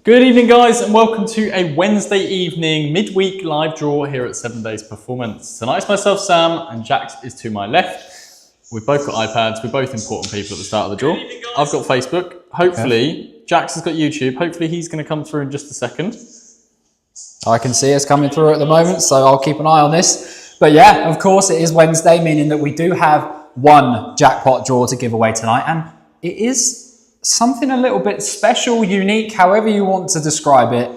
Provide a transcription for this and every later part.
Good evening, guys, and welcome to a Wednesday evening midweek live draw here at 7 Days Performance. Tonight's myself, Sam, and Jax is to my left. We've both got iPads. We're both important people at the start of the draw. I've got Facebook. Hopefully, Jax has got YouTube. Hopefully, he's going to come through in just a second. I can see us coming through at the moment, so I'll keep an eye on this. But yeah, of course, it is Wednesday, meaning that we do have one jackpot draw to give away tonight, and it is something a little bit special, unique, however you want to describe it.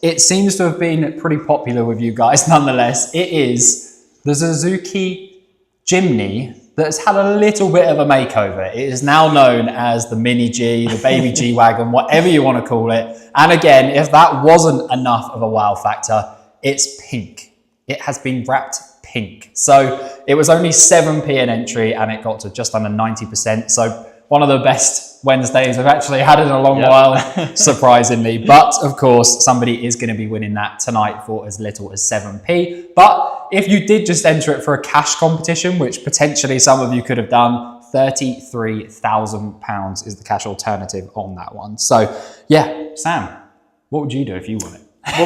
It seems to have been pretty popular with you guys nonetheless. It is the Suzuki Jimny that's had a little bit of a makeover. It is now known as the Mini G, the Baby G-Wagon, whatever you want to call it. And again, if that wasn't enough of a wow factor, it's pink. It has been wrapped pink. So it was only 7p an entry and it got to just under 90%. So one of the best Wednesdays I've actually had in a long while, surprisingly. But of course, somebody is going to be winning that tonight for as little as 7p. But if you did just enter it for a cash competition, which potentially some of you could have done, £33,000 is the cash alternative on that one. So yeah, Sam, what would you do if you won it? Well,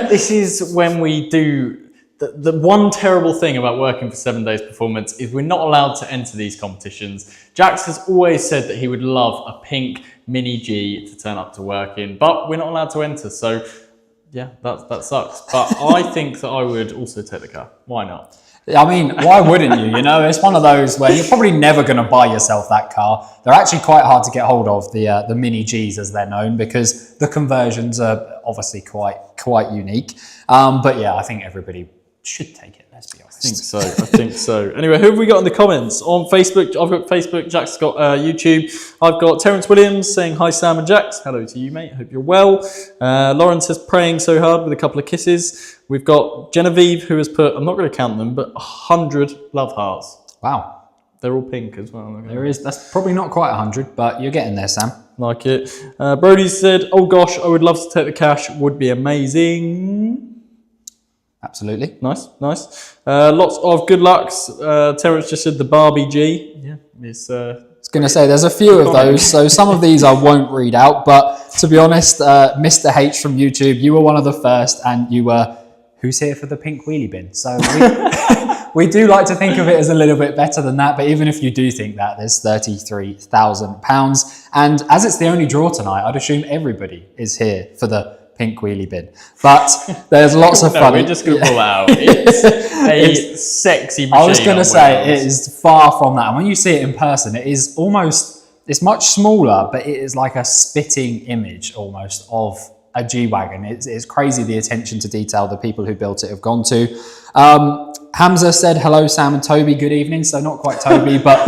this is when we do... The one terrible thing about working for 7 Days Performance is we're not allowed to enter these competitions. Jax has always said that he would love a pink Mini G to turn up to work in, but we're not allowed to enter. So yeah, that sucks. But I think that I would also take the car. Why not? I mean, why wouldn't you? You know, it's one of those where you're probably never going to buy yourself that car. They're actually quite hard to get hold of, the Mini Gs as they're known, because the conversions are obviously quite unique. But yeah, I think everybody should take it, let's be honest. I think so. Anyway, who have we got in the comments? On Facebook, I've got Facebook, Jack's got YouTube. I've got Terence Williams saying, hi Sam and Jax. Hello to you, mate. Hope you're well. Lauren says, praying so hard with a couple of kisses. We've got Genevieve, who has put, I'm not going to count them, but 100 love hearts. Wow. They're all pink as well. That's probably not quite 100, but you're getting there, Sam. Like it. Brody said, oh gosh, I would love to take the cash. Would be amazing. Absolutely. Nice. Lots of good lucks. Terence just said the Barbie G. Yeah, it's... I was going to say, there's a few of those, so some of these I won't read out, but to be honest, Mr. H from YouTube, you were one of the first, and you were, who's here for the pink wheelie bin? So we do like to think of it as a little bit better than that, but even if you do think that, there's £33,000. And as it's the only draw tonight, I'd assume everybody is here for the pink wheelie bin. But there's lots of fun. We're just going to pull out. It's a sexy machine. I was going to say, it is far from that. And when you see it in person, it is almost, it's much smaller, but it is like a spitting image almost of a G-Wagon. It's crazy the attention to detail the people who built it have gone to. Hamza said, hello, Sam and Toby, good evening. So not quite Toby, but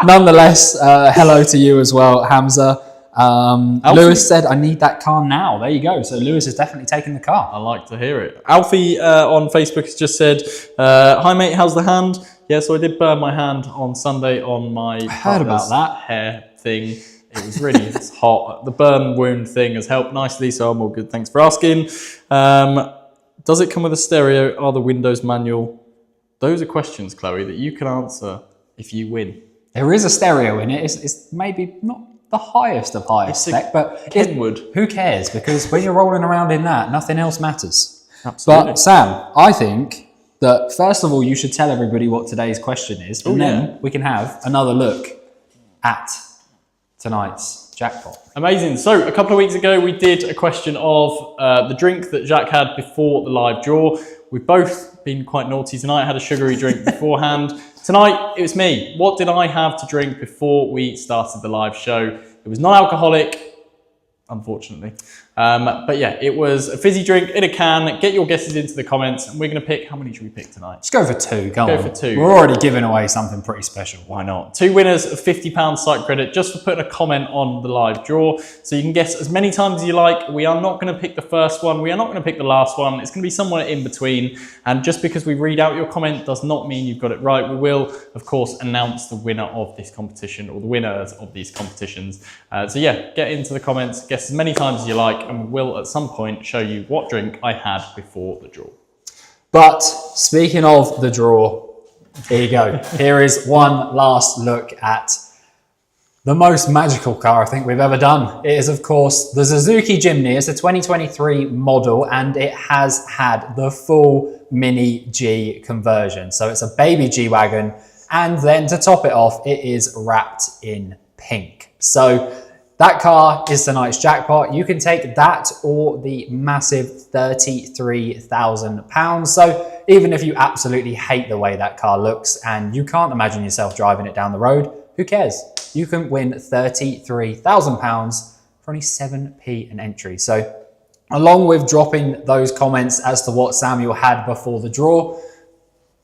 nonetheless, hello to you as well, Hamza. Lewis said, I need that car now. There you go. So Lewis has definitely taken the car. I like to hear it. Alfie on Facebook has just said, hi mate, how's the hand? Yeah, so I did burn my hand on Sunday on my heard about that hair thing. It was really hot. The burn wound thing has helped nicely, so I'm all good. Thanks for asking. Does it come with a stereo? Are the windows manual? Those are questions, Chloe, that you can answer if you win. There is a stereo in it. It's maybe not the highest of highest spec, but who cares? Because when you're rolling around in that, nothing else matters. Absolutely. But Sam, I think that first of all, you should tell everybody what today's question is, and then we can have another look at tonight's jackpot. Amazing. So a couple of weeks ago, we did a question of the drink that Jack had before the live draw. We've both been quite naughty tonight. I had a sugary drink beforehand. Tonight, it was me. What did I have to drink before we started the live show? It was non-alcoholic, unfortunately. But yeah, it was a fizzy drink in a can. Get your guesses into the comments, and we're going to pick, how many should we pick tonight? Let's go for two. Go on. For two. We're already giving away something pretty special. Why not? 2 winners of £50 site credit just for putting a comment on the live draw. So you can guess as many times as you like. We are not going to pick the first one. We are not going to pick the last one. It's going to be somewhere in between. And just because we read out your comment does not mean you've got it right. We will, of course, announce the winner of this competition, or the winners of these competitions. So yeah, get into the comments, guess as many times as you like, and we will at some point show you what drink I had before the draw. But speaking of the draw, here you go. Here is one last look at the most magical car I think we've ever done. It is, of course, the Suzuki Jimny. It's a 2023 model and it has had the full Mini G conversion. So it's a baby G-Wagon, and then to top it off, it is wrapped in pink. So that car is tonight's jackpot. You can take that or the massive £33,000. So even if you absolutely hate the way that car looks and you can't imagine yourself driving it down the road, who cares? You can win £33,000 for only 7p an entry. So along with dropping those comments as to what Samuel had before the draw,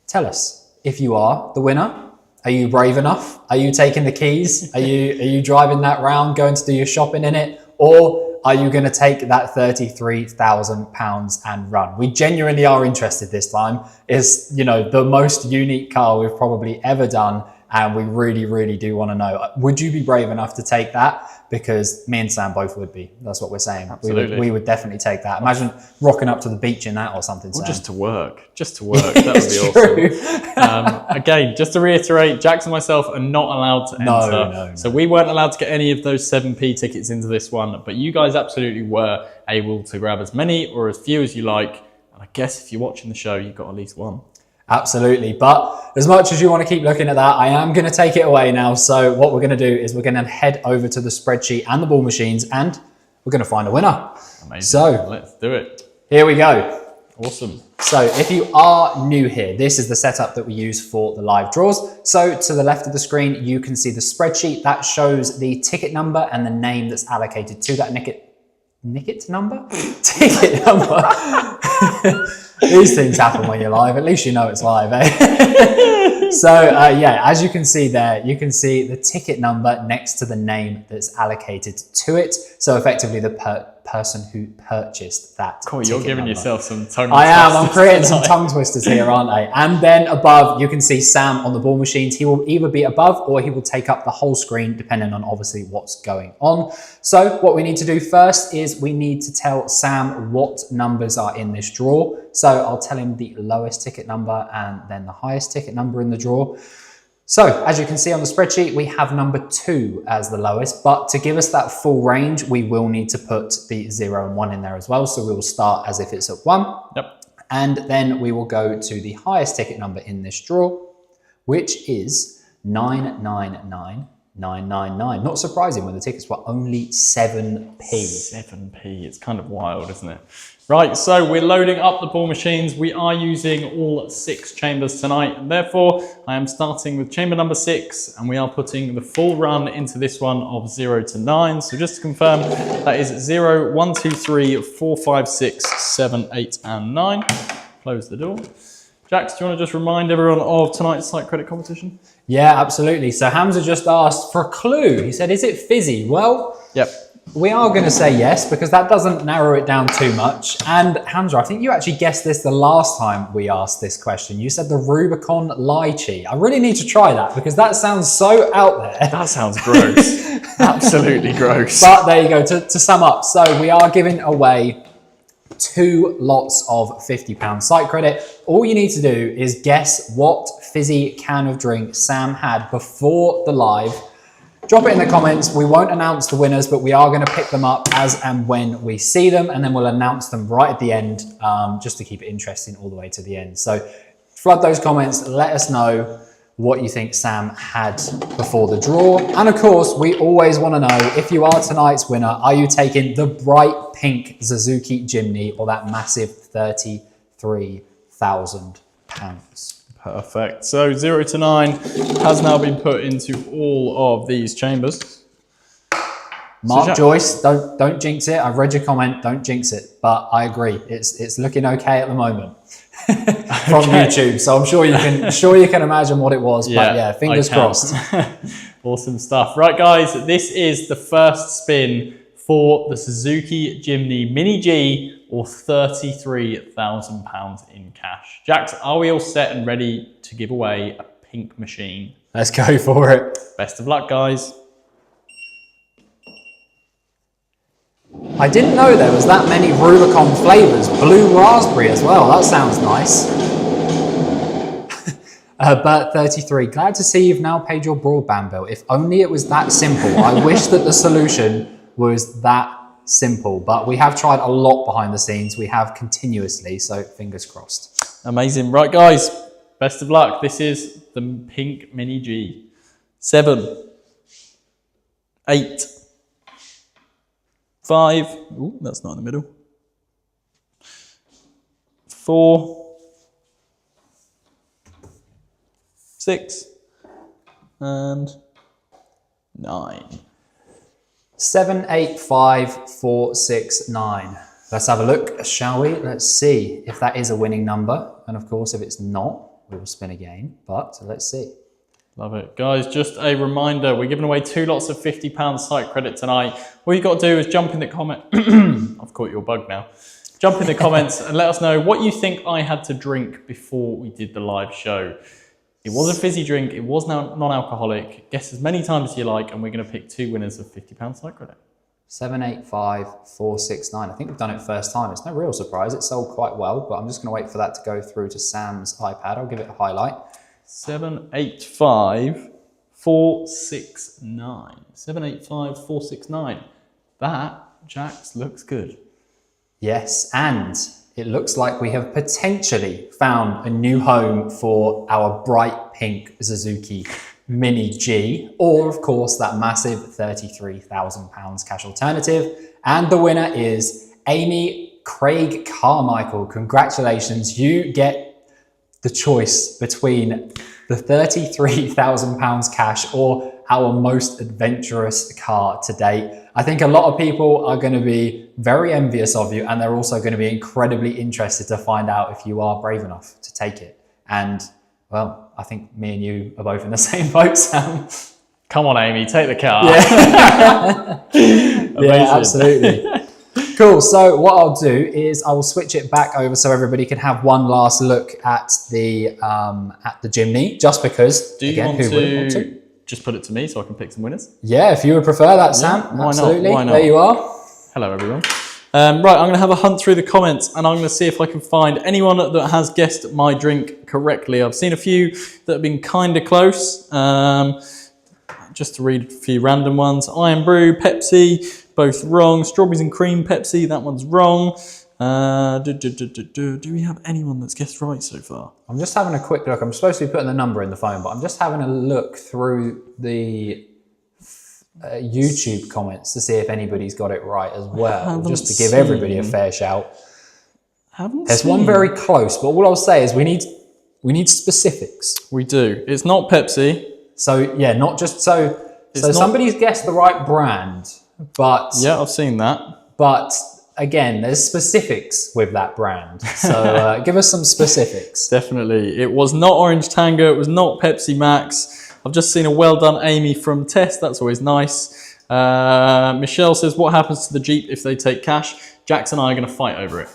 tell us if you are the winner. Are you brave enough? Are you taking the keys? Are you driving that round, going to do your shopping in it? Or are you going to take that £33,000 and run? We genuinely are interested this time. It's, you know, the most unique car we've probably ever done. And we really, really do want to know, would you be brave enough to take that? Because me and Sam both would be. That's what we're saying. Absolutely. We would definitely take that. Imagine rocking up to the beach in that or something, Or Sam. just to work. Just to work. That would be awesome. Again, just to reiterate, Jax and myself are not allowed to enter. No. So we weren't allowed to get any of those 7p tickets into this one, but you guys absolutely were able to grab as many or as few as you like. And I guess if you're watching the show, you've got at least one. Absolutely. But as much as you want to keep looking at that, I am going to take it away now. So what we're going to do is we're going to head over to the spreadsheet and the ball machines and we're going to find a winner. Amazing. So let's do it. Here we go. Awesome. So if you are new here, this is the setup that we use for the live draws. So to the left of the screen, you can see the spreadsheet that shows the ticket number and the name that's allocated to that ticket number? Ticket number. These things happen when you're live. At least you know it's live, eh? So yeah, as you can see there, you can see the ticket number next to the name that's allocated to it. So effectively the person who purchased that Cool, you're giving yourself some tongue I am. I'm creating some tongue twisters here, aren't I? And then above, you can see Sam on the ball machines. He will either be above or he will take up the whole screen, depending on obviously what's going on. So what we need to do first is we need to tell Sam what numbers are in this draw. So I'll tell him the lowest ticket number and then the highest ticket number in the draw. So as you can see on the spreadsheet, we have number 2 as the lowest, but to give us that full range, we will need to put the 0 and 1 in there as well. So we will start as if it's at 1. Yep. And then we will go to the highest ticket number in this draw, which is 999999. Not surprising when the tickets were only 7p. 7p, it's kind of wild, isn't it? Right, so we're loading up the ball machines. We are using all 6 chambers tonight, and therefore I am starting with chamber number 6, and we are putting the full run into this one of 0 to 9. So just to confirm, that is 0, 1, 2, 3, 4, 5, 6, 7, 8, and 9. Close the door. Jax, do you want to just remind everyone of tonight's site credit competition? Yeah, absolutely. So Hamza just asked for a clue. He said, is it fizzy? Well, yep. We are going to say yes, because that doesn't narrow it down too much. And Hamza, I think you actually guessed this the last time we asked this question. You said the Rubicon lychee. I really need to try that because that sounds so out there. That sounds gross. Absolutely gross. But there you go. To sum up, so we are giving away 2 lots of £50 site credit. All you need to do is guess what fizzy can of drink Sam had before the live. Drop it in the comments. We won't announce the winners, but we are going to pick them up as and when we see them, and then we'll announce them right at the end, just to keep it interesting all the way to the end. So flood those comments. Let us know what you think Sam had before the draw. And of course, we always want to know, if you are tonight's winner, are you taking the bright pink Suzuki Jimny or that massive £33,000? Perfect. So 0 to 9 has now been put into all of these chambers. Mark so Joyce, don't jinx it. I've read your comment. Don't jinx it. But I agree. It's looking okay at the moment from YouTube. So I'm sure you can imagine what it was. But yeah, fingers crossed. Awesome stuff. Right, guys, this is the first spin for the Suzuki Jimny Mini G, or £33,000 in cash. Jax, are we all set and ready to give away a pink machine? Let's go for it. Best of luck, guys. I didn't know there was that many Rubicon flavours. Blue raspberry as well. That sounds nice. Bert33, glad to see you've now paid your broadband bill. If only it was that simple. I wish that the solution was that simple, but we have tried a lot behind the scenes. We have continuously, so fingers crossed. Amazing. Right, guys, best of luck. This is the pink Mini G. 7, 8, 5. Ooh, that's not in the middle. 4, 6, and 9. 7, 8, 5, 4, 6, 9. Let's have a look, shall we? Let's see if that is a winning number. And of course, if it's not, we will spin again. But let's see. Love it. Guys, just a reminder, we're giving away 2 lots of £50 site credit tonight. All you've got to do is jump in the comment. I've caught your bug now. Jump in the comments and let us know what you think I had to drink before we did the live show. It was a fizzy drink. It was non-alcoholic. Guess as many times as you like, and we're going to pick 2 winners of £50 site credit. 7, 8, 5, 4, 6, 9. I think we've done it first time. It's no real surprise. It sold quite well, but I'm just going to wait for that to go through to Sam's iPad. I'll give it a highlight. 7, 8, 5, 4, 6, 9. 7, 8, 5, 4, 6, 9. That, Jax, looks good. Yes, and it looks like we have potentially found a new home for our bright pink Suzuki Mini G, or of course that massive £33,000 cash alternative. And the winner is Amy Craig Carmichael. Congratulations, you get the choice between the £33,000 cash or our most adventurous car to date. I think a lot of people are going to be very envious of you, and they're also going to be incredibly interested to find out if you are brave enough to take it. And well, I think me and you are both in the same boat, Sam. Come on, Amy, take the car. Yeah, yeah, absolutely. Cool. So what I'll do is I will switch it back over so everybody can have one last look at the Jimny, just because. Do you again, want who wouldn't want to? Just put it to me so I can pick some winners? Yeah, if you would prefer that, Sam. Why absolutely. Not? Why not? There you are. Hello, everyone. Right, I'm going to have a hunt through the comments and I'm going to see if I can find anyone that has guessed my drink correctly. I've seen a few that have been kind of close. Just to read a few random ones. Iron Brew, Pepsi, both wrong. Strawberries and cream Pepsi, that one's wrong. Do we have anyone that's guessed right so far? I'm just having a quick look. I'm supposed to be putting the number in the phone, but I'm just having a look through the YouTube comments to see if anybody's got it right as well, just to give everybody a fair shout. There's one very close, but all I'll say is we need specifics. We do. It's not Pepsi. So yeah, not just so. So somebody's guessed the right brand, but yeah, I've seen that. But again, there's specifics with that brand. So give us some specifics. Definitely, it was not Orange Tango. It was not Pepsi Max. I've just seen a well done Amy from Test. That's always nice. Michelle says, what happens to the Jeep if they take cash? Jax and I are going to fight over it.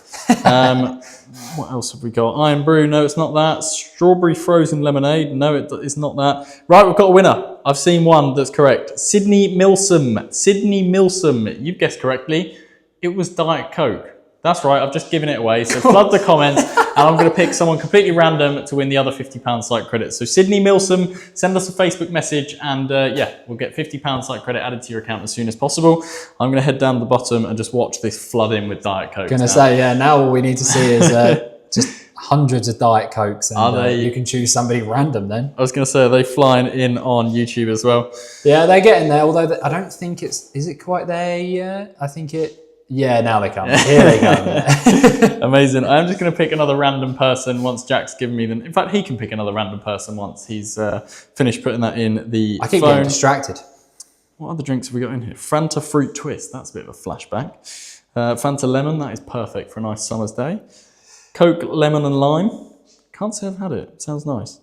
What else have we got? Iron Brew, no, it's not that. Strawberry frozen lemonade, no, it's not that. Right, we've got a winner. I've seen one that's correct. Sydney Milsom. Sydney Milsom, you've guessed correctly. It was Diet Coke. That's right, I've just given it away. So flood the comments and I'm going to pick someone completely random to win the other £50 site credit. So Sydney Milsom, send us a Facebook message and yeah, we'll get £50 site credit added to your account as soon as possible. I'm going to head down the bottom and just watch this flood in with Diet Coke. Going to say, yeah, now all we need to see is just hundreds of Diet Cokes and you can choose somebody random then. I was going to say, are they flying in on YouTube as well? Yeah, they're getting there, although I don't think is it quite there yet? I think yeah, now they come. Here they come. Amazing. I'm just going to pick another random person once Jack's given me them. In fact, he can pick another random person once he's finished putting that in the I keep phone. getting distracted. What other drinks have we got in here? Fanta Fruit Twist. That's a bit of a flashback. Fanta Lemon. That is perfect for a nice summer's day. Coke Lemon and Lime. Can't say I've had it. It sounds nice.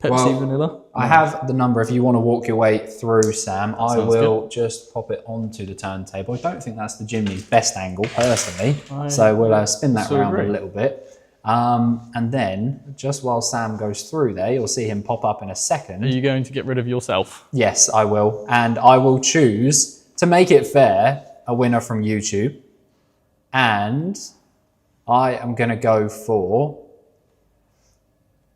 Pepsi Vanilla. I have the number if you want to walk your way through, Sam. I will just pop it onto the turntable. I don't think that's the Jimny's best angle, personally. So we'll spin that around a little bit. And then, just while Sam goes through there, you'll see him pop up in a second. Are you going to get rid of yourself? Yes, I will. And I will choose, to make it fair, a winner from YouTube. And I am going to go for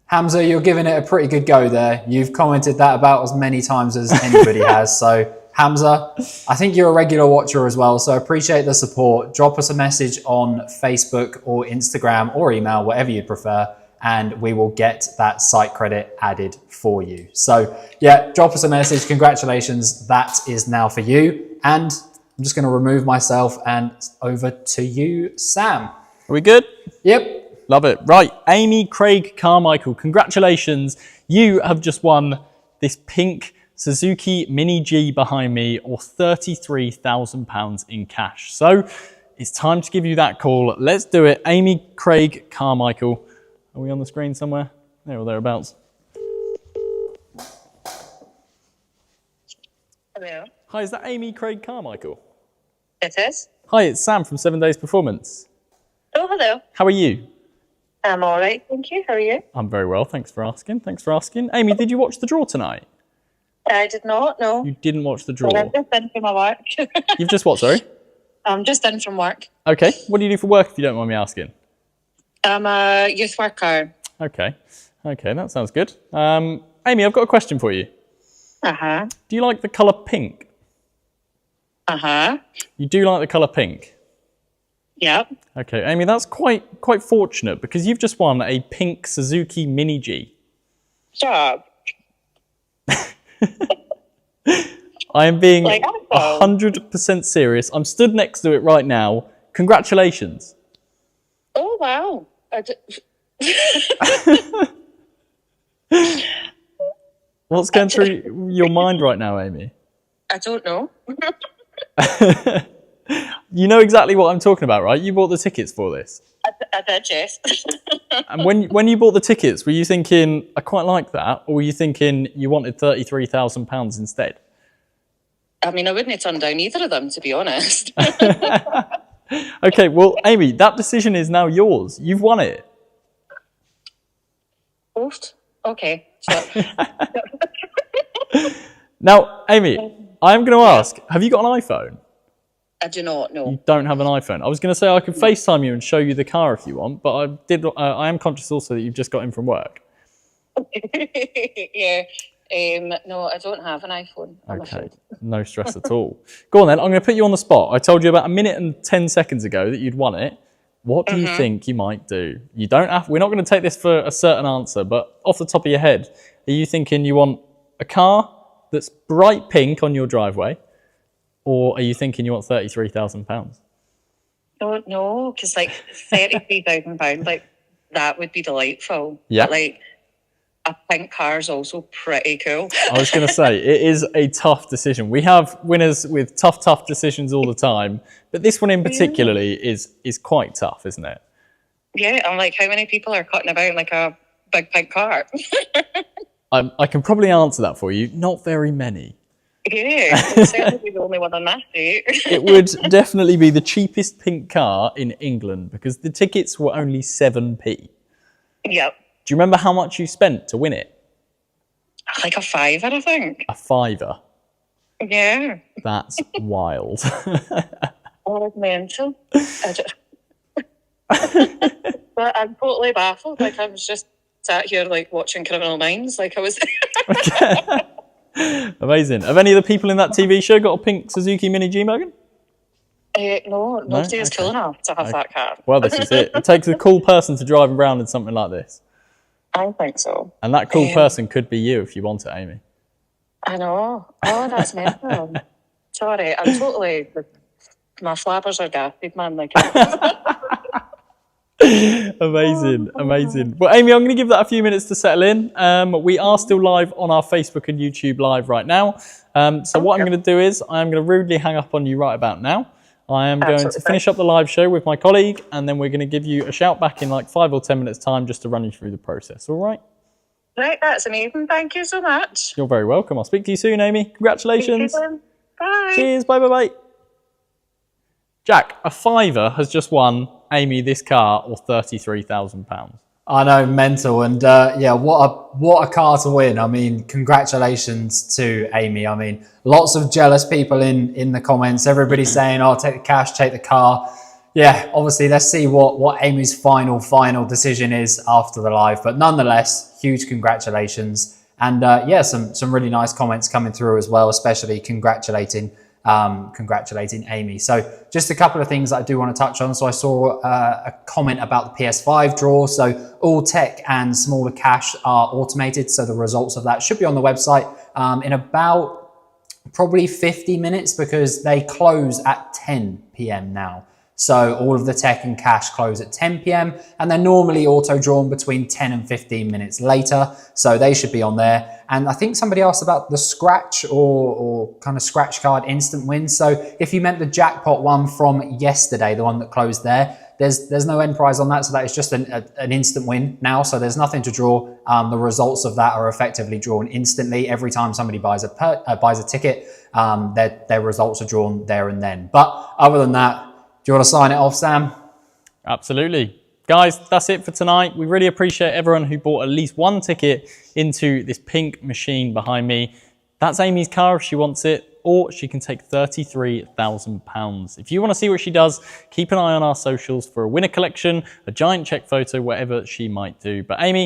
Hamza, you're giving it a pretty good go there. You've commented that about as many times as anybody has. So, Hamza, I think you're a regular watcher as well. So, I appreciate the support. Drop us a message on Facebook or Instagram or email, whatever you prefer, and we will get that site credit added for you. So, yeah, drop us a message. Congratulations. That is now for you. And I'm just going to remove myself and over to you, Sam. Are we good? Yep. Love it. Right, Amy Craig Carmichael, congratulations. You have just won this pink Suzuki Mini G behind me, or £33,000 in cash. So it's time to give you that call. Let's do it. Amy Craig Carmichael. Are we on the screen somewhere? There or thereabouts. Hello. Hi, is that Amy Craig Carmichael? It is. Hi, it's Sam from 7 Days Performance. Oh, hello. How are you? I'm all right, thank you. How are you? I'm very well, thanks for asking. Amy, did you watch the draw tonight? I did not, no. You didn't watch the draw? I'm just in from my work. You've just what, sorry? I'm just in from work. Okay, what do you do for work if you don't mind me asking? I'm a youth worker. Okay, that sounds good. Amy, I've got a question for you. Uh-huh. Do you like the colour pink? Uh-huh. You do like the colour pink? Yep. Okay, Amy, that's quite fortunate because you've just won a pink Suzuki Mini G. Shut up. I am being Like, 100% serious. I'm stood next to it right now. Congratulations. Oh, wow. What's going through your mind right now, Amy? I don't know. You know exactly what I'm talking about, right? You bought the tickets for this. I did, yes. And when you bought the tickets, were you thinking, I quite like that? Or were you thinking you wanted £33,000 instead? I mean, I wouldn't have turned down either of them, to be honest. Okay, well, Amy, that decision is now yours. You've won it. Oofed. Okay. So, Now, Amy, I'm going to ask, have you got an iPhone? I do not know. You don't have an iPhone. I was going to say I could FaceTime you and show you the car if you want, but I am conscious also that you've just got in from work. Yeah. No, I don't have an iPhone. I'm Okay, afraid. no stress at all. Go on then, I'm going to put you on the spot. I told you about a minute and 10 seconds ago that you'd won it. What do you think you might do? You don't have. We're not going to take this for a certain answer, but off the top of your head, are you thinking you want a car that's bright pink on your driveway, or are you thinking you want £33,000? Don't know, because like £33,000, like that would be delightful. Yeah. But, like a pink car is also pretty cool. I was going to say, it is a tough decision. We have winners with tough decisions all the time, but this one in particularly is quite tough, isn't it? Yeah, I'm like, how many people are cutting about in like a big pink car? I can probably answer that for you. Not very many. Yeah, I'd certainly be the only one on that street. It would definitely be the cheapest pink car in England because the tickets were only 7p. Yep. Do you remember how much you spent to win it? Like a £5, I think. A £5. Yeah. That's wild. Oh, it's mental. But I'm totally baffled. Like, I was just sat here, like, watching Criminal Minds. Like, I was... Amazing. Have any of the people in that TV show got a pink Suzuki Mini G-Wagon? No, nobody is cool enough to have that car. Well, this is it. It takes a cool person to drive around in something like this. I think so. And that cool person could be you if you want it, Amy. I know. Oh, that's mental. Sorry, I'm totally... My flappers are gaffed, man. Like... Amazing. Well, Amy, I'm going to give that a few minutes to settle in. We are still live on our Facebook and YouTube live right now. So what I'm going to do is I'm going to rudely hang up on you right about now. I am going to finish up the live show with my colleague, and then we're going to give you a shout back in like 5 or 10 minutes time just to run you through the process. All right? Right, that's amazing. Thank you so much. You're very welcome. I'll speak to you soon, Amy. Congratulations. Bye. Cheers. Bye. Jack, a fiver has just won Amy this car or £33,000. I know, mental. And yeah, what a car to win. I mean, congratulations to Amy. I mean, lots of jealous people in the comments. Everybody saying, oh, take the cash, take the car. yeah, obviously, let's see what Amy's final decision is after the live. But nonetheless, huge congratulations. And yeah, some really nice comments coming through as well, especially congratulating Amy. So just a couple of things that I do want to touch on. So I saw a comment about the PS5 draw. So all tech and smaller cash are automated. So the results of that should be on the website in about probably 50 minutes because they close at 10 p.m. now. So all of the tech and cash close at 10 p.m. and they're normally auto drawn between 10 and 15 minutes later. So they should be on there. And I think somebody asked about the scratch or kind of scratch card instant win. So if you meant the jackpot one from yesterday, the one that closed there, there's no end prize on that. So that is just an instant win now. So there's nothing to draw. The results of that are effectively drawn instantly. Every time somebody buys a ticket, their results are drawn there and then. But other than that, do you want to sign it off, Sam? Absolutely. Guys, that's it for tonight. We really appreciate everyone who bought at least one ticket into this pink machine behind me. That's Amy's car if she wants it, or she can take £33,000. If you want to see what she does, keep an eye on our socials for a winner collection, a giant check photo, whatever she might do. But Amy,